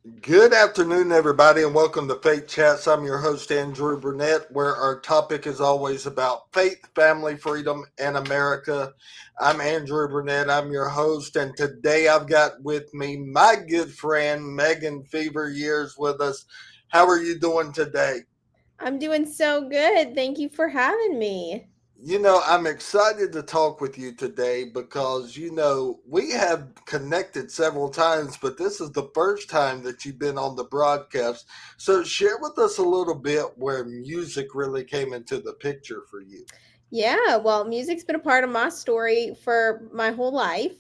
Good afternoon, everybody, and welcome to Faith Chats. I'm your host, Andrew Burnett, where our topic is always about faith, family, freedom, and America. I'm Andrew Burnett. I'm your host, and today I've got with me my good friend, Megan Feveryears, with us. How are you doing today? I'm doing so good. Thank you for having me. I'm excited to talk with you today because, we have connected several times, but this is the first time that you've been on the broadcast. So, share with us a little bit where music really came into the picture for you. Yeah, well, music's been a part of my story for my whole life.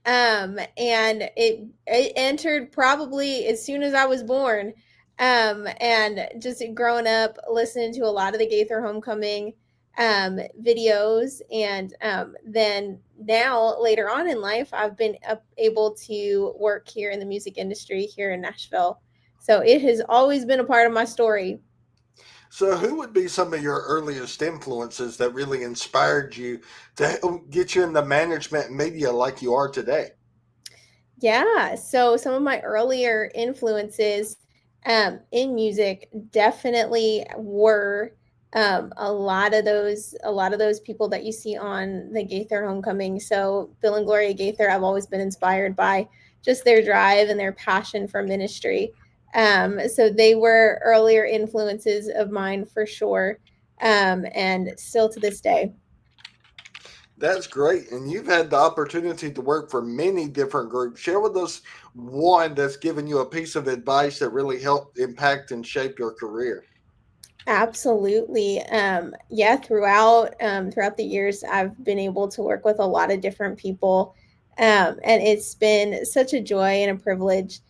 And it entered probably as soon as I was born. And just growing up listening to a lot of the Gaither Homecoming videos, and then now later on in life, I've been able to work here in the music industry here in Nashville. So it has always been a part of my story. So, who would be some of your earliest influences that really inspired you to get you into management and media like you are today? Yeah, so some of my earlier influences in music definitely were a lot of those people that you see on the Gaither Homecoming. So Bill and Gloria Gaither, I've always been inspired by just their drive and their passion for ministry. So they were earlier influences of mine for sure, and still to this day. That's great. And you've had the opportunity to work for many different groups. Share with us one that's given you a piece of advice that really helped impact and shape your career. Absolutely. Yeah, throughout the years, I've been able to work with a lot of different people, and it's been such a joy and a privilege.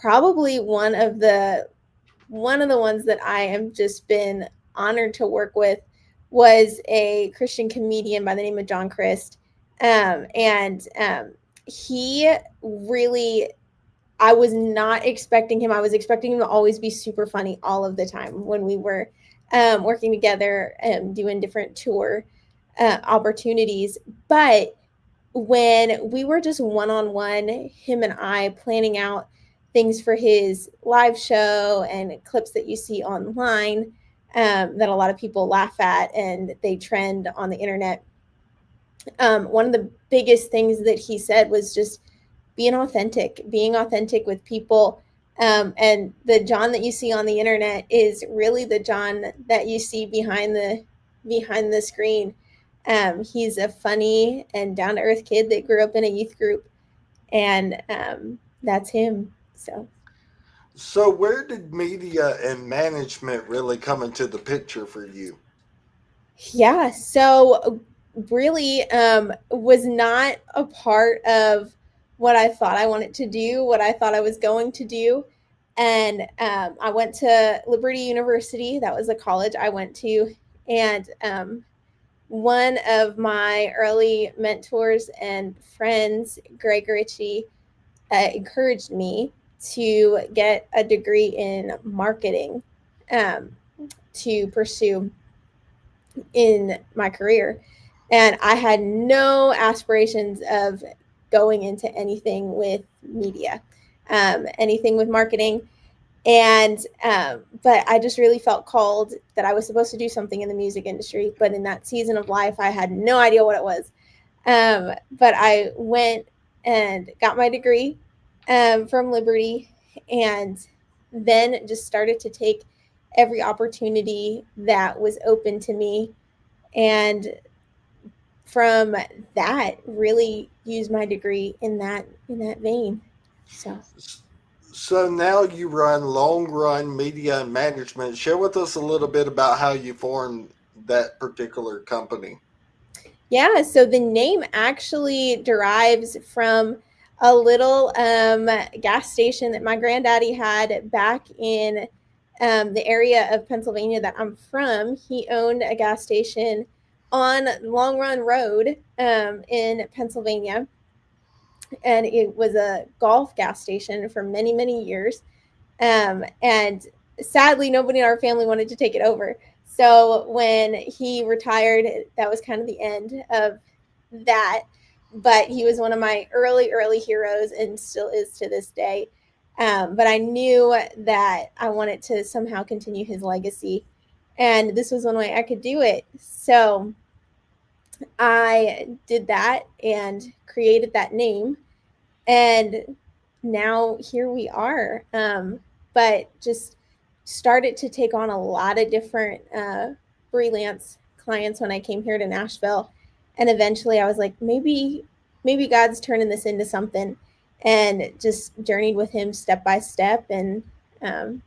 Probably one of the ones that I am just been honored to work with was a Christian comedian by the name of John Christ, and he really I was not expecting him. I was expecting him to always be super funny all of the time when we were working together and doing different tour opportunities. But when we were just one on one, him and I planning out things for his live show and clips that you see online that a lot of people laugh at and they trend on the internet. One of the biggest things that he said was just being authentic with people. And the John that you see on the internet is really the John that you see behind the screen. He's a funny and down to earth kid that grew up in a youth group, and that's him. So So, where did media and management really come into the picture for you? yeah, so really was not a part of what I thought I wanted to do, what I thought I was going to do. And I went to Liberty University. That was a college I went to. And one of my early mentors and friends, Greg Ritchie, encouraged me to get a degree in marketing um, to pursue in my career. And I had no aspirations of going into anything with media, anything with marketing. And, but I just really felt called that I was supposed to do something in the music industry. But in that season of life, I had no idea what it was. But I went and got my degree from Liberty, and then just started to take every opportunity that was open to me, and from that really use my degree in that vein. So So, now you run long run media and management. Share with us a little bit about how you formed that particular company. yeah, so the name actually derives from a little gas station that my granddaddy had back in the area of Pennsylvania that I'm from. He owned a gas station on Long Run Road in Pennsylvania, and it was a golf gas station for many, many years. And sadly, nobody in our family wanted to take it over. So when he retired, that was kind of the end of that. But he was one of my early, early heroes and still is to this day. But I knew that I wanted to somehow continue his legacy, and this was one way I could do it. So I did that and created that name, and now here we are. But just started to take on a lot of different freelance clients when I came here to Nashville, and eventually I was like, maybe God's turning this into something, and just journeyed with Him step by step, and um,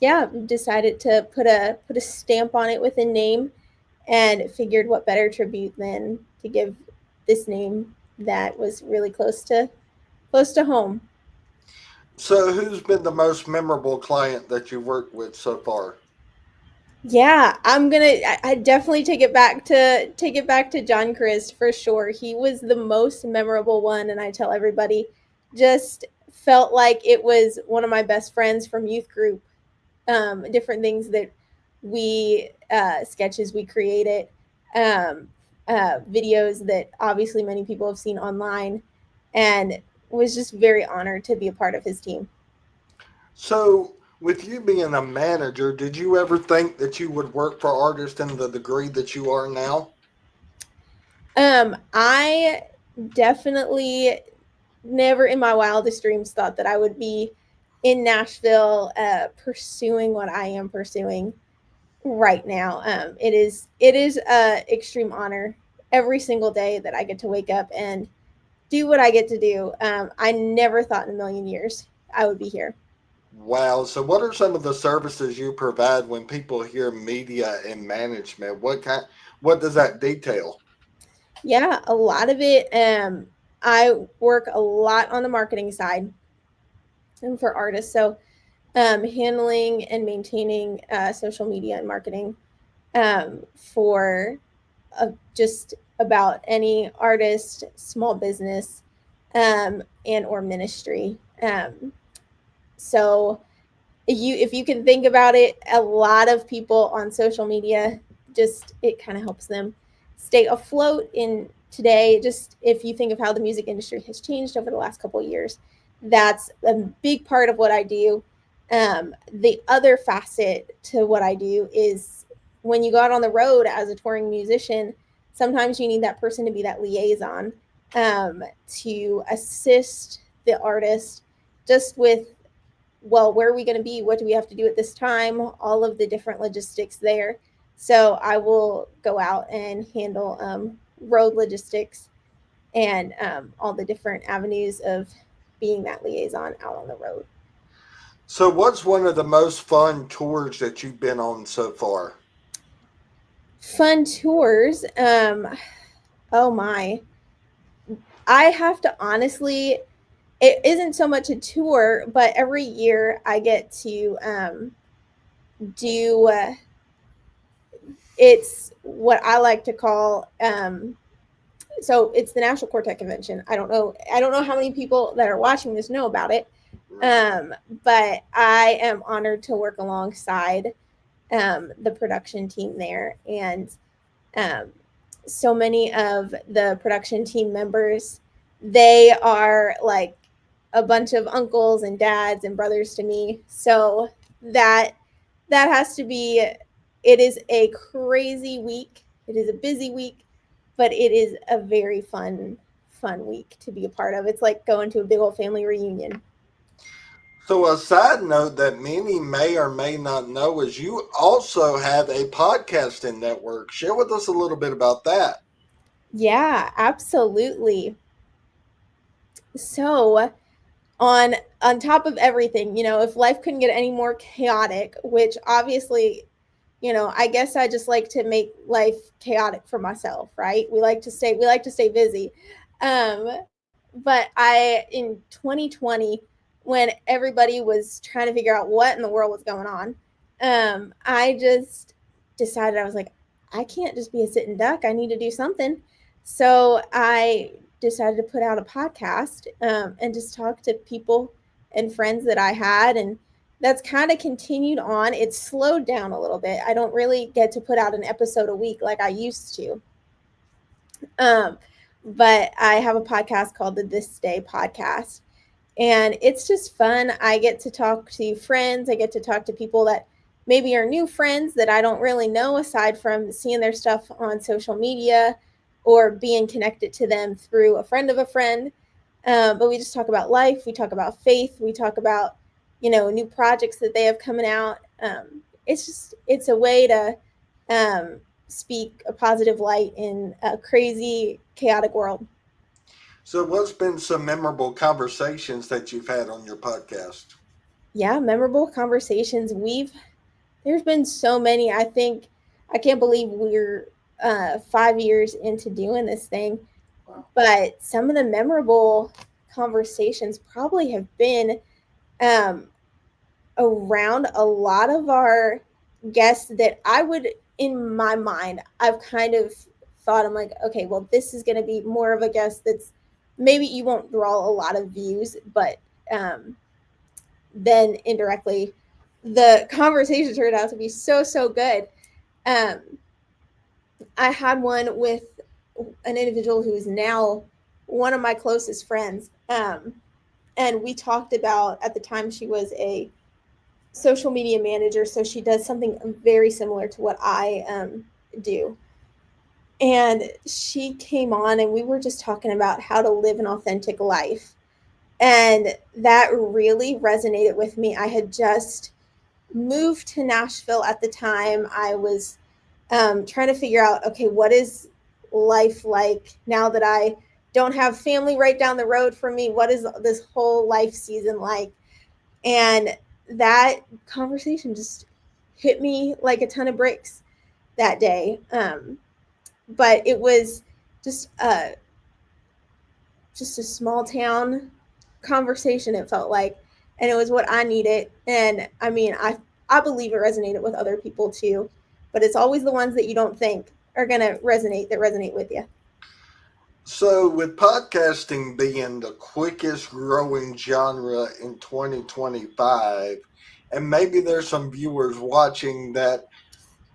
yeah, decided to put a stamp on it with a name, and figured what better tribute than to give this name that was really close to home. So, who's been the most memorable client that you've worked with so far? Yeah, I definitely take it back to John Christ for sure. He was the most memorable one, and I tell everybody, just felt like it was one of my best friends from youth group. Different things that we sketches we created, um, videos that obviously many people have seen online, and was just very honored to be a part of his team. So, with you being a manager, did you ever think that you would work for artists in the degree that you are now? I definitely never in my wildest dreams thought that I would be in Nashville pursuing what I am pursuing right now. It is a extreme honor every single day that I get to wake up and do what I get to do. I never thought in a million years I would be here. Wow. So, what are some of the services you provide when people hear media and management? What does that detail? Yeah, a lot of it. I work a lot on the marketing side and for artists. So handling and maintaining social media and marketing for just about any artist, small business, and or ministry. So if you can think about it, a lot of people on social media, just it kind of helps them stay afloat in today. Just if you think of how the music industry has changed over the last couple of years, that's a big part of what I do. The other facet to what I do is when you go out on the road as a touring musician, sometimes you need that person to be that liaison, to assist the artist just with, well, where are we going to be? What do we have to do at this time? All of the different logistics there. So I will go out and handle road logistics and all the different avenues of being that liaison out on the road. So, what's one of the most fun tours that you've been on so far? Fun tours. Oh my. I have to honestly, it isn't so much a tour, but every year I get to do it's what I like to call so it's the National Quartet Convention. I don't know how many people that are watching this know about it. Right. But I am honored to work alongside the production team there, and um, so many of the production team members, they are like a bunch of uncles and dads and brothers to me. So that that has to be, it is a crazy week. It is a busy week, but it is a very fun week to be a part of. It's like going to a big old family reunion. So, a side note that many may or may not know is you also have a podcasting network. Share with us a little bit about that. Yeah, absolutely. So, on top of everything, if life couldn't get any more chaotic, which obviously, I guess I just like to make life chaotic for myself, right? We like to stay busy. Um but I in 2020, when everybody was trying to figure out what in the world was going on, I just decided, I was like, I can't just be a sitting duck. I need to do something. So I decided to put out a podcast, and just talk to people and friends that I had, and that's kind of continued on. It's slowed down a little bit. I don't really get to put out an episode a week like I used to. Um, but I have a podcast called the This Day Podcast, And it's just fun. I get to talk to friends, I get to talk to people that maybe are new friends that I don't really know aside from seeing their stuff on social media or being connected to them through a friend of a friend. But we just talk about life, we talk about faith, we talk about, new projects that they have coming out. It's a way to speak a positive light in a crazy, chaotic world. So, what's been some memorable conversations that you've had on your podcast? Yeah, memorable conversations. There's been so many. I can't believe we're 5 years into doing this thing, Wow. but some of the memorable conversations probably have been um, around a lot of our guests that I would, in my mind, I've kind of thought, I'm like, okay, well, this is going to be more of a guest that's maybe you won't draw a lot of views, but um, then indirectly, the conversation turned out to be so, so good. Um, I had one with an individual who is now one of my closest friends. And we talked about, at the time, she was a social media manager, so she does something very similar to what I do. And she came on, and we were just talking about how to live an authentic life. And that really resonated with me. I had just moved to Nashville at the time. I was trying to figure out, okay, what is life like now that I don't have family right down the road from me? What is this whole life season like? And that conversation just hit me like a ton of bricks that day. But it was just just a small town conversation, it felt like, and it was what I needed. And I mean, I believe it resonated with other people too, but it's always the ones that you don't think are going to resonate that resonate with you. So, with podcasting being the quickest growing genre in 2025, and maybe there's some viewers watching that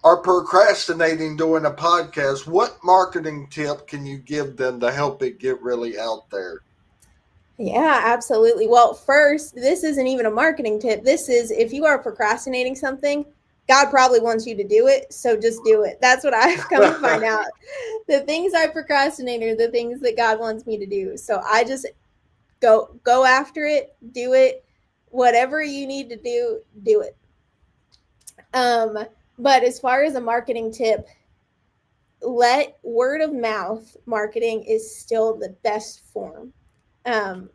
are procrastinating doing a podcast, what marketing tip can you give them to help it get really out there? Yeah, absolutely. Well, first, this isn't even a marketing tip. This is, if you are procrastinating something, God probably wants you to do it, so just do it. That's what I've come to find out. The things I procrastinate are the things that God wants me to do. So I just go after it, do it. Whatever you need to do, do it. Um, but as far as a marketing tip, let word of mouth marketing is still the best form.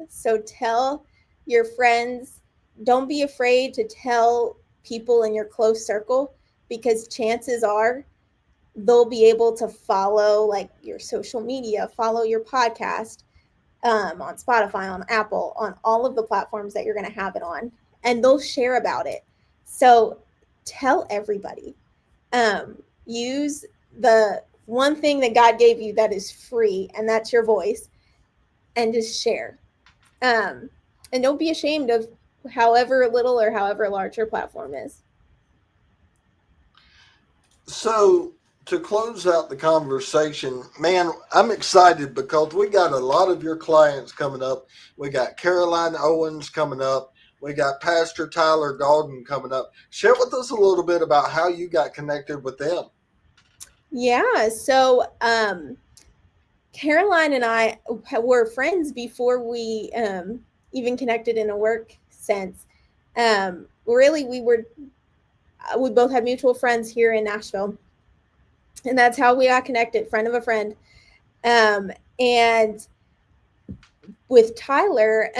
So tell your friends, don't be afraid to tell people in your close circle, because chances are they'll be able to follow like your social media, follow your podcast on Spotify, on Apple, on all of the platforms that you're going to have it on, and they'll share about it. So tell everybody. Use the one thing that God gave you that is free, and that's your voice, and just share. Um, and don't be ashamed of however little or however large your platform is. So, to close out the conversation, man, I'm excited because we got a lot of your clients coming up. We got Caroline Owens coming up. We got Pastor Tyler Golden coming up. Share with us a little bit about how you got connected with them. Yeah. So Caroline and I were friends before we even connected in a work sense. Really, we both had mutual friends here in Nashville, and that's how we got connected. Friend of a friend. And with Tyler,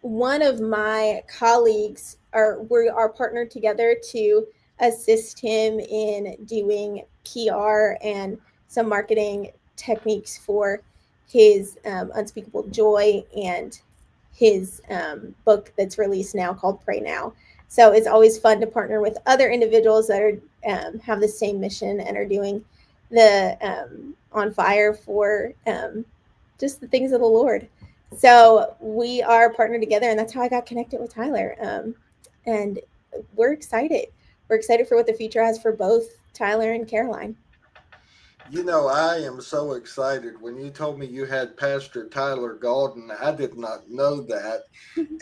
one of my colleagues we are partnered together to assist him in doing PR and some marketing techniques for his Unspeakable Joy and his book that's released now called Pray Now. So it's always fun to partner with other individuals that are have the same mission and are doing the on fire for just the things of the Lord. So we are partnered together, and that's how I got connected with Tyler. And we're excited. We're excited for what the future has for both Tyler and Caroline. I am so excited. When you told me you had Pastor Tyler Galden, I did not know that.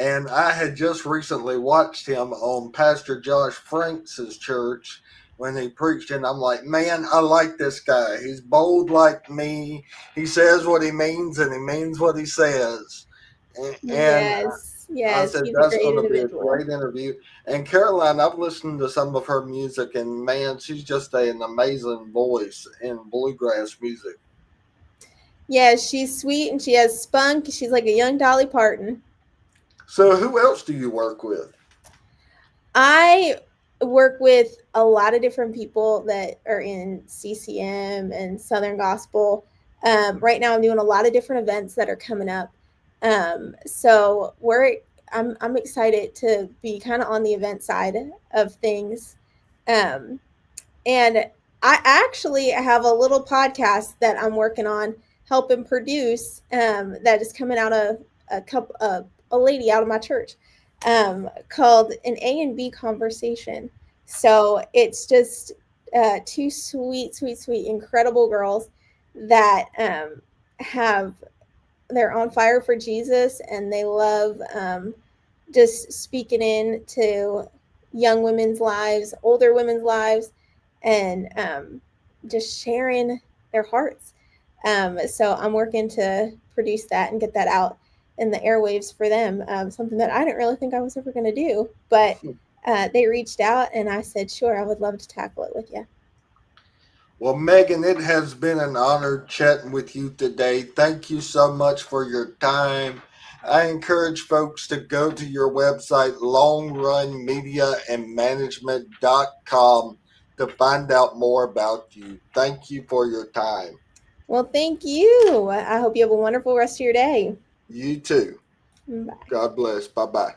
And I had just recently watched him on Pastor Josh Franks' church when he preached, and I'm like, man, I like this guy. He's bold like me. He says what he means, and he means what he says. And Yes, I yes, said he's a that's great going to be a individual. great interview. And Caroline, I've listened to some of her music, and man, she's just an amazing voice in bluegrass music. Yeah, she's sweet and she has spunk. She's like a young Dolly Parton. So, who else do you work with? I work with a lot of different people that are in CCM and Southern Gospel. Right now, I'm doing a lot of different events that are coming up. So I'm excited to be kind of on the event side of things. Um, and I actually have a little podcast that I'm working on helping produce that is coming out of a lady out of my church called an A and B conversation. So it's just two sweet, sweet, sweet, incredible girls that have they're on fire for Jesus and they love just speaking into young women's lives, older women's lives, and just sharing their hearts. So I'm working to produce that and get that out in the airwaves for them. Something that I didn't really think I was ever going to do, but they reached out and I said, sure, I would love to tackle it with you. Well, Megan, it has been an honor chatting with you today. Thank you so much for your time. I encourage folks to go to your website, longrunmediaandmanagement.com, to find out more about you. Thank you for your time. Well, thank you. I hope you have a wonderful rest of your day. You too. Bye. God bless. Bye bye.